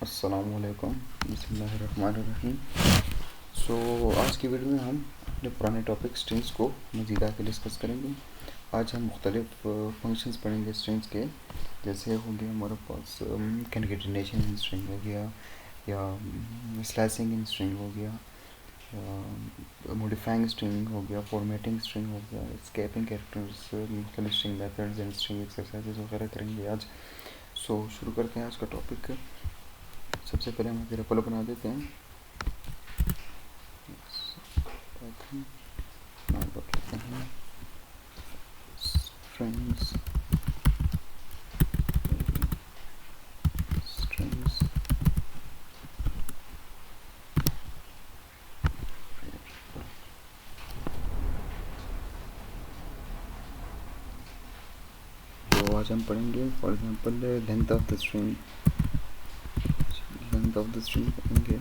अस्सलामुअलैकुम बिस्मिल्लाहिर्रहमानिर्रहीम। आज की वीडियो में हम अपने पुराने टॉपिक स्ट्रिंग्स को मज़ीद आगे डिस्कस करेंगे। आज हम मुख्तलिफ फंक्शंस पढ़ेंगे स्ट्रिंग्स के, जैसे हो गया हमारे पास कंकेटेनेशन इन स्ट्रिंग हो गया, या स्लाइसिंग इन स्ट्रिंग हो गया, मॉडिफाइंग स्ट्रिंग हो गया, फॉर्मेटिंग स्ट्रिंग हो गया, स्केपिंग कैरेक्टर्स, मुख्तलिफ string methods and string exercises वगैरह करेंगे आज। शुरू करते हैं आज का टॉपिक। सबसे पहले हम ग्राफल बना देते हैं। नाम रख लेते हैं स्ट्रिंग्स स्ट्रिंग्स तो आज हम पढ़ेंगे for example length of the string पढ़ेंगे,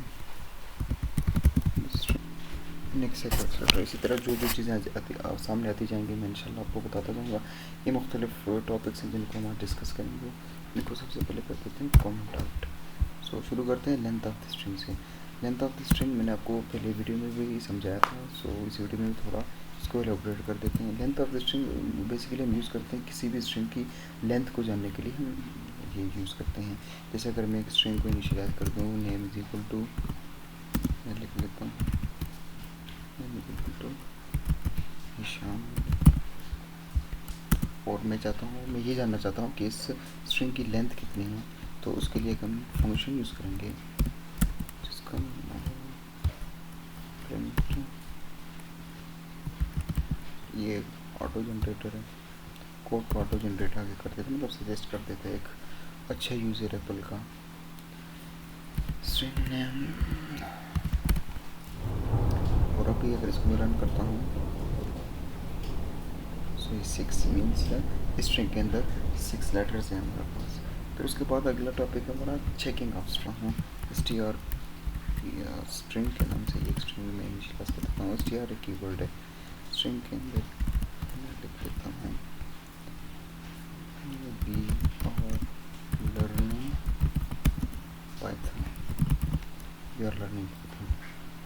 नेक्स्ट एक्सेट्रा। इसी तरह जो जो चीज़ें सामने आती जाएंगी मैं इंशाल्लाह आपको बताता जाऊँगा। ये मुख्तलिफ टॉपिक्स हैं जिनको हम डिस्कस करेंगे। इनको सबसे पहले कर देते हैं कमेंट आउट। शुरू करते हैं लेंथ ऑफ द स्ट्रिंग से। लेंथ ऑफ द स्ट्रिंग मैंने आपको पहले वीडियो में भी समझाया था, इस वीडियो में थोड़ा इसको एलेबोरेट कर देते हैं। Length of the string basically हम यूज़ करते हैं किसी भी स्ट्रिंग की लेंथ को जानने के लिए हम ये यूज़ करते हैं। जैसे अगर मैं एक स्ट्रिंग को इनिशियलाइज कर दूँ, नेम इज इक्वल टू, मैं लिख लेता हूँ निशान, और मैं ये जानना चाहता हूँ कि इस स्ट्रिंग की लेंथ कितनी है, तो उसके लिए हम फंक्शन यूज़ करेंगे जिसका प्रिंट, ये ऑटो जनरेटर है, कोड को ऑटो जनरेट आगे कर देते, मतलब सजेस्ट कर देते एक अच्छा यूज़ है रेपल का। स्ट्रिंग नेम, और अभी अगर इसको मैं रन करता हूँ ये 6 मीन्स स्ट्रिंग के अंदर 6 लेटर्स हैं हमारे पास। फिर उसके बाद अगला टॉपिक है हमारा checking of string. str string के नाम से एक स्ट्रिंग में इनिशियलाइज कर देता हूँ। str एक कीवर्ड है स्ट्रिंग के अंदर, मैं लिख देता हूँ we are learning Python, we are learning Python.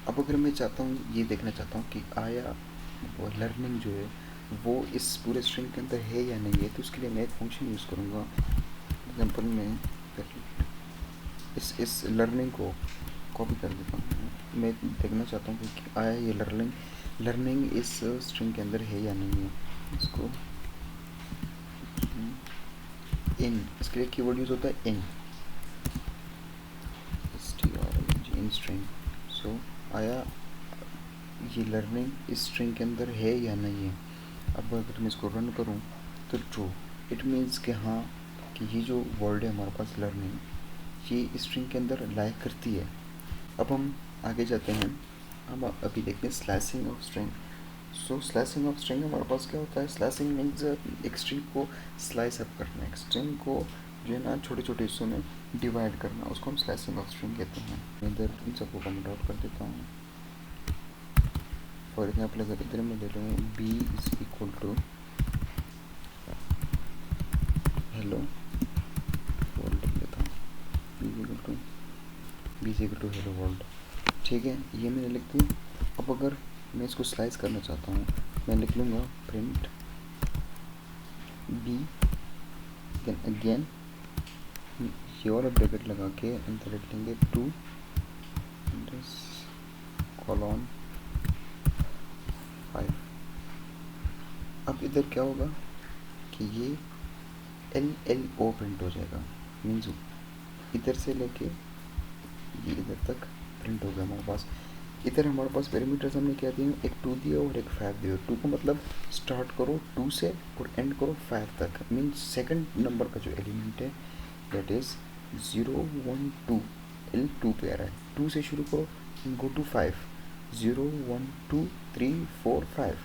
अब अगर मैं चाहता हूँ, ये देखना चाहता हूँ कि आया वो लर्निंग जो है वो इस पूरे स्ट्रिंग के अंदर है या नहीं है, तो उसके लिए मैं एक फंक्शन यूज़ करूँगा। एग्जाम्पल में इस लर्निंग को कॉपी कर देता हूँ। मैं देखना चाहता हूँ कि आया ये लर्निंग इस स्ट्रिंग के अंदर है या नहीं है। इसको इन, इसके लिए कीवर्ड यूज़ होता है इन, इन स्ट्रिंग। आया ये लर्निंग इस स्ट्रिंग के अंदर है या नहीं है। अब अगर मैं इसको रन करूं तो ट्रू, इट मीन्स कि हाँ कि ये जो वर्ड है हमारे पास लर्निंग, ये स्ट्रिंग के अंदर लाइक करती है। अब हम आगे जाते हैं, हम अभी देखते हैं slicing of string. Slicing of string हमारे पास क्या होता है, स्लाइसिंग मीन्स एक स्ट्रिंग को स्लाइस अप करना, एक स्ट्रिंग को जो है ना छोटे छोटे हिस्सों में डिवाइड करना, उसको हम स्लाइसिंग ऑफ स्ट्रिंग कहते हैं। इधर इन सबको कमेंट आउट कर देता हूँ। फॉर एग्जाम्पल अगर इधर मैं ले लूँ B is equal to hello world लेता हूँ, B is equal to hello world, ठीक है, ये मैंने लिख दी। अब अगर मैं इसको स्लाइस करना चाहता हूँ, मैं लिख लूँगा print B again your bracket लगा के अंदर लिख लेंगे 2 कॉलन 5। अब इधर क्या होगा कि ये LLO प्रिंट हो जाएगा, मीन्स इधर से लेके ये इधर तक प्रिंट हो गया हमारे पास। इधर हमारे पास पैरामीटर्स हमने क्या दिए, एक 2 दिया और एक 5 दिया। 2 का मतलब स्टार्ट करो 2 से और एंड करो 5 तक, मीन्स सेकंड नंबर का जो एलिमेंट है दैट इज़ 0 1 2, L2 पे आ रहा है। 2 से शुरू करो, go to 5, 0 1 2 3 4 5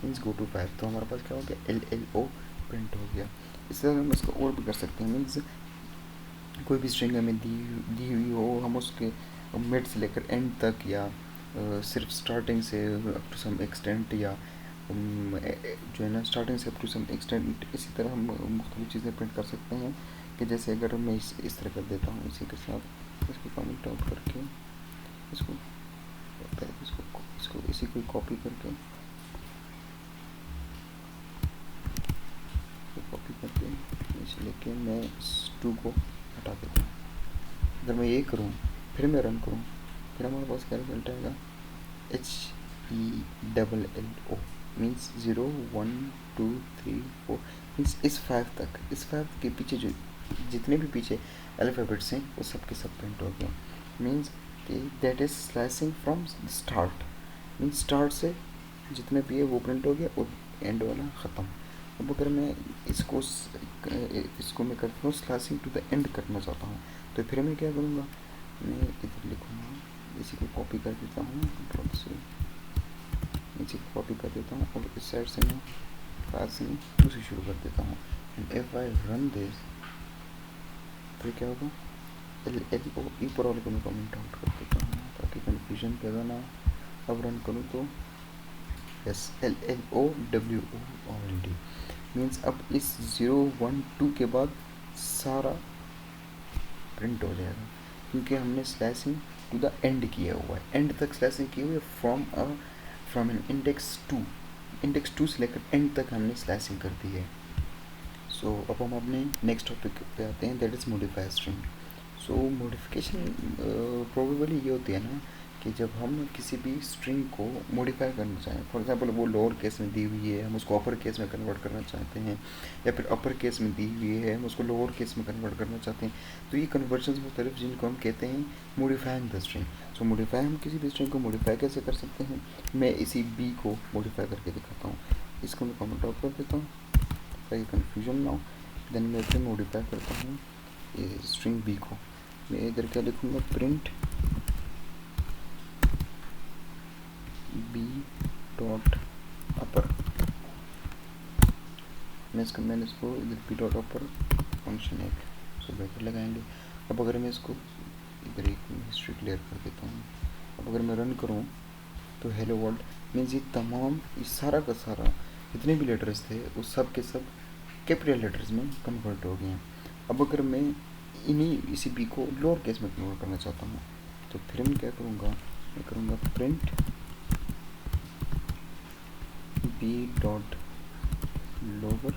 means go to 5। तो हमारे पास क्या हो गया, LLO प्रिंट हो गया। इस तरह हम इसको और भी कर सकते हैं, मीन्स कोई भी स्ट्रिंग हमें दी हुई हो, हम उसके मिड से लेकर एंड तक, या सिर्फ स्टार्टिंग से अप टू सम एक्सटेंट, या जो है ना स्टार्टिंग से अप टू सम एक्सटेंट, इसी तरह हम मुख्तलिफ चीज़ें प्रिंट कर सकते हैं कि जैसे अगर मैं इस तरह कर देता हूँ, इसी के साथ इसको कमेंट आउट करके इसको इसी को कॉपी करके नीचे लेके मैं इस 2 को हटा देता हूँ। अगर मैं ये करूँ फिर मैं रन करूँ, फिर हमारे पास क्या रिजल्ट आएगा, HELLO मीन्स 0 1 2 3 4 मीन्स इस 5 के पीछे जो जितने भी पीछे अल्फ़ाबेट्स हैं वो सब के सब प्रिंट हो गया। मीन्स कि that is slicing from start, means start से जितने भी है वो प्रिंट हो गया और एंड वाला ख़त्म। अब अगर मैं इसको मैं करता हूँ स्लाइसिंग टू द एंड करना चाहता हूँ, तो फिर मैं क्या करूँगा, मैं इधर लिखूँगा, इसी को कॉपी कर देता हूँ, कंट्रोल से इसी को कॉपी कर देता हूँ और इस साइड से मैं पास से दूसरी शुरू कर देता हूँ। And if I run this फिर क्या होगा, LLO ऊपर वाले को मैं कमेंट आउट कर देता हूँ ताकि कन्फ्यूजन पैदा ना हो। अब रन करूँ तो यस LLOWOLD मीन्स अब इस 0 1 2 के बाद सारा प्रिंट हो जाएगा, क्योंकि हमने स्लैशिंग टू द एंड किया हुआ है, एंड तक स्लैशिंग की हुई है फ्रॉम एन इंडेक्स 2 से लेकर एंड तक हमने स्लैशिंग कर दी है। सो अब हम अपने नेक्स्ट टॉपिक पे आते हैं, that is modify string. So modification probably ये होती है ना कि जब हम किसी भी स्ट्रिंग को मॉडिफाई करना चाहें, फॉर एग्जांपल वो लोअर केस में दी हुई है, हम उसको अपर केस में कन्वर्ट करना चाहते हैं, या फिर अपर केस में दी हुई है, हम उसको लोअर केस में कन्वर्ट करना चाहते हैं, तो ये कन्वर्जन मुख्तलिफ जिनको हम कहते हैं modifying the string. So modify, हम किसी भी स्ट्रिंग को मॉडिफाई कैसे कर सकते हैं, मैं इसी बी को मॉडिफाई करके दिखाता हूँ। इसको मैं कमेंट आउट कर देता हूँ ताकि कन्फ्यूजन ना हो। देन मैं फिर मॉडिफाई करता हूँ ये स्ट्रिंग बी को, मैं इधर क्या लिखूँगा, प्रिंट बी डॉट अपर, मैंने इसको इधर बी डॉट अपर फंक्शन एक सो ब्रैकेट लगाएंगे। अब अगर मैं इसको इधर एक हिस्ट्री क्लियर कर देता हूँ, अब अगर मैं रन करूँ तो हेलो वर्ल्ड मीन्स ये तमाम ये सारा का सारा जितने भी लेटर्स थे वो सब के सब कैपिटल लेटर्स में कन्वर्ट हो गए हैं। अब अगर मैं इसी बी को लोअर केस में कन्वर्ट करना चाहता हूँ, तो फिर मैं क्या करूँगा, मैं करूँगा print B dot lower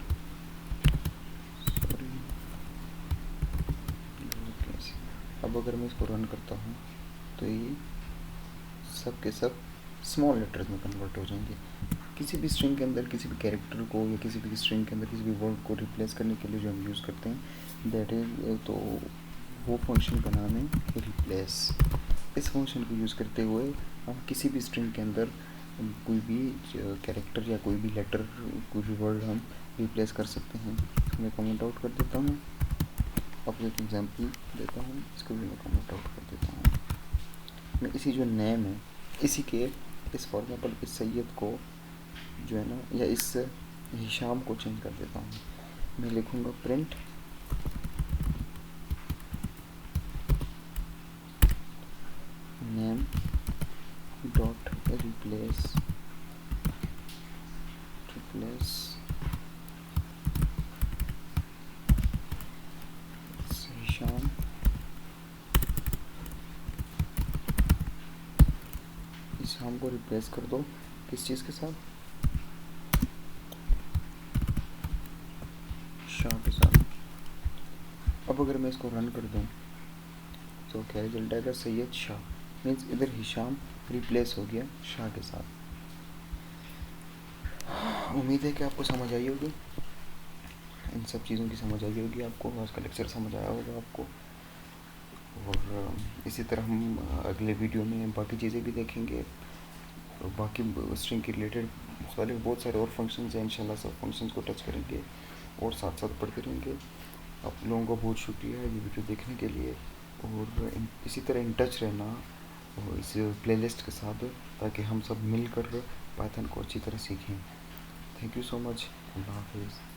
case. अब अगर मैं इसको रन करता हूँ तो ये सब के सब स्मॉल लेटर्स में कन्वर्ट हो जाएंगे। किसी भी स्ट्रिंग के अंदर किसी भी कैरेक्टर को या किसी भी स्ट्रिंग के अंदर किसी भी वर्ड को रिप्लेस करने के लिए जो हम यूज़ करते हैं दैट इज़, तो वो फंक्शन का नाम है रिप्लेस। इस फंक्शन को यूज़ करते हुए हम किसी भी स्ट्रिंग के अंदर कोई भी कैरेक्टर या कोई भी लेटर, कोई भी वर्ड हम रिप्लेस कर सकते हैं। इसको मैं कमेंट आउट कर देता हूँ, आपको एक एग्जांपल देता हूँ, इसको भी मैं कमेंट आउट कर देता हूँ। मैं इसी जो नेम है इसी के इस फॉर एग्जाम्पल इस सैयद को जो है ना, या इस हिशाम को चेंज कर देता हूँ। मैं लिखूँगा print name dot replace Hisham Hisham को रिप्लेस कर दो किस चीज़ के साथ, शाह के साथ। अब अगर मैं इसको रन कर दूं तो क्या रिजल्ट आएगा, सैयद शाह मीन्स इधर हिशाम रिप्लेस हो गया शाह के साथ। उम्मीद है कि आपको समझ आई होगी, इन सब चीज़ों की समझ आई होगी आपको, आज का लेक्चर समझ आया होगा आपको। और इसी तरह हम अगले वीडियो में बाकी चीज़ें भी देखेंगे, और बाकी स्ट्रिंग के रिलेटेड मुख्तलिफ बहुत सारे और फंक्शंस हैं, इंशाल्लाह सब फंक्शंस को टच करेंगे और साथ साथ पढ़ते रहेंगे। आप लोगों का बहुत शुक्रिया ये वीडियो देखने के लिए, और इसी तरह इन टच रहना और इस प्लेलिस्ट के साथ, ताकि हम सब मिलकर पाइथन को अच्छी तरह सीखें। थैंक यू सो मच, अल्लाह हाफिज़।